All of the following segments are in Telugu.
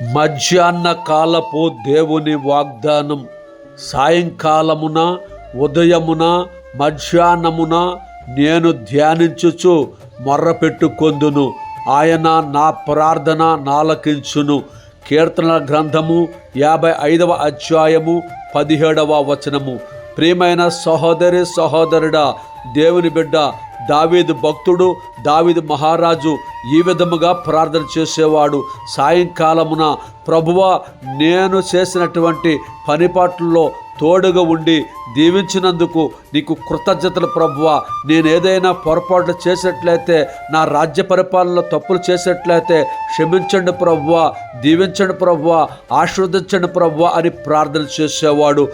మధ్యాహ్న కాలపు దేవుని వాగ్దానం. సాయంకాలమున, ఉదయమున, మధ్యాహ్నమున నేను ధ్యానించుచు మొర్రపెట్టుకొందును. ఆయన నా ప్రార్థన నాలకించును. కీర్తనల గ్రంథము 55వ అధ్యాయము 17వ వచనము. ప్రియమైన సహోదరి సహోదరుడా, దేవుని బిడ్డ దావీదు భక్తుడు, దావీదు మహారాజు ఈ విధముగా ప్రార్థన చేసేవాడు. సాయంకాలమున ప్రభువా, నేను చేసినటువంటి పనిపాట్లలో తోడుగా ఉండి దీవించినందుకు నీకు కృతజ్ఞతలు ప్రభువా. నేను ఏదైనా పొరపాట్లు చేసినట్లయితే, నా రాజ్య పరిపాలనలో తప్పులు చేసినట్లయితే క్షమించండి ప్రభువా, దీవించండి ప్రభువా, ఆశీర్వదించండి ప్రభువా అని ప్రార్థన చేసేవాడు.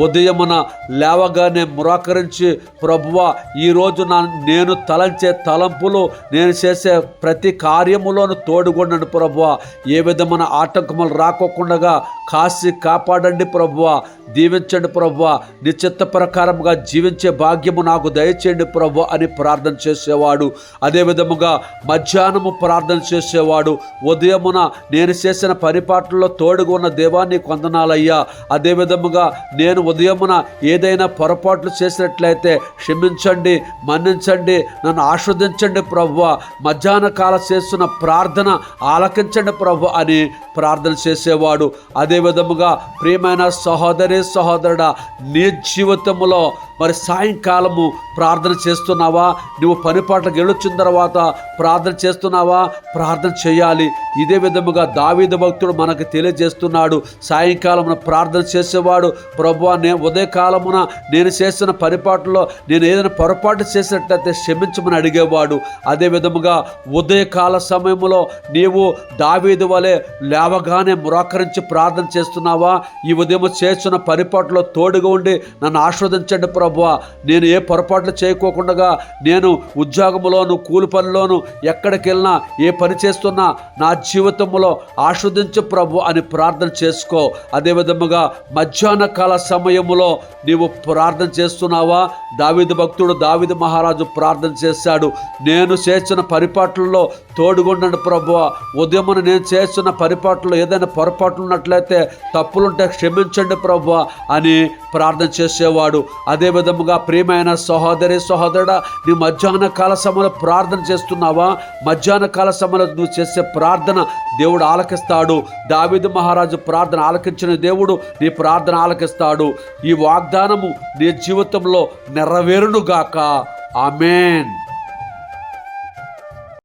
ఉదయమున లేవగానే మురాకరించి, ప్రభువా ఈరోజు నేను తలంచే తలంపులు, నేను చేసే ప్రతి కార్యములోను తోడుగొండండి ప్రభువా. ఏ విధమైన ఆటంకములు రాకోకుండా కాసి కాపాడండి ప్రభువా, దీవించండి ప్రభువా. నీ చిత్త ప్రకారముగా జీవించే భాగ్యము నాకు దయచేయండి ప్రభువా అని ప్రార్థన చేసేవాడు. అదే విధముగా మధ్యాహ్నము ప్రార్థన చేసేవాడు. ఉదయమున నేను చేసిన పరిపాట్లలో తోడుగా ఉన్న దేవా నీకు వందనాలయ్యా. అదే విధముగా నేను ఉదయమున ఏదైనా పొరపాట్లు చేసినట్లయితే క్షమించండి, మన్నించండి, నన్ను ఆస్వాదించండి ప్రభువా. మధ్యాహ్న కాల చేస్తున్న ప్రార్థన ఆలకించండి ప్రభు అని ప్రార్థన చేసేవాడు. అదే విధముగా ప్రియమైన సహోదరి సహోదరుడా, నీ జీవితంలో మరి సాయంకాలము ప్రార్థన చేస్తున్నావా? నువ్వు పనిపాట్లకు వెళ్ళొచ్చిన తర్వాత ప్రార్థన చేస్తున్నావా? ప్రార్థన చేయాలి. ఇదే విధముగా దావీదు భక్తుడు మనకు తెలియజేస్తున్నాడు. సాయంకాలమున ప్రార్థన చేసేవాడు, ప్రభువా ఉదయకాలమున నేను చేసిన పరిపాట్లలో నేను ఏదైనా పొరపాటు చేసినట్లయితే క్షమించమని అడిగేవాడు. అదే విధముగా ఉదయకాల సమయంలో నీవు దావీదు వలె లేవగానే మురాకరించి ప్రార్థన చేస్తున్నావా? ఈ ఉదయం చేస్తున్న పరిపాట్లలో తోడుగా ఉండి నన్ను ఆస్వాదించండి ప్రభువా. నేను ఏ పొరపాట్లు చేయకోకుండా, నేను ఉద్యోగంలోను, కూలి పనిలోను, ఎక్కడికి వెళ్ళినా, ఏ పని చేస్తున్నా నా జీవితంలో ఆస్వాదించు ప్రభు అని ప్రార్థన చేసుకో. అదే విధముగా మధ్యాహ్న కాల సమయంలో నీవు ప్రార్థన చేస్తున్నావా? దావీదు భక్తుడు, దావీదు మహారాజు ప్రార్థన చేశాడు. నేను చేస్తున్న పరిపాట్లలో తోడుగుండండి ప్రభువా. ఉదయమున నేను చేస్తున్న పరిపాట్లలో ఏదైనా పొరపాట్లు ఉన్నట్లయితే, తప్పులుంటే క్షమించండి ప్రభువా అని ప్రార్థన చేసేవాడు. అదే విధముగా ప్రియమైన సహోదరి సహోదరుడా, నీ మధ్యాహ్న కాల సమయంలో ప్రార్థన చేస్తున్నావా? మధ్యాహ్న కాల సమయంలో నువ్వు చేసే ప్రార్థన దేవుడు ఆలకిస్తాడు. దావీదు మహారాజు ప్రార్థన ఆలకించిన దేవుడు నీ ప్రార్థన ఆలకిస్తాడు. ఈ వాగ్దానము నీ జీవితంలో నెరవేరునుగాక. ఆమేన్.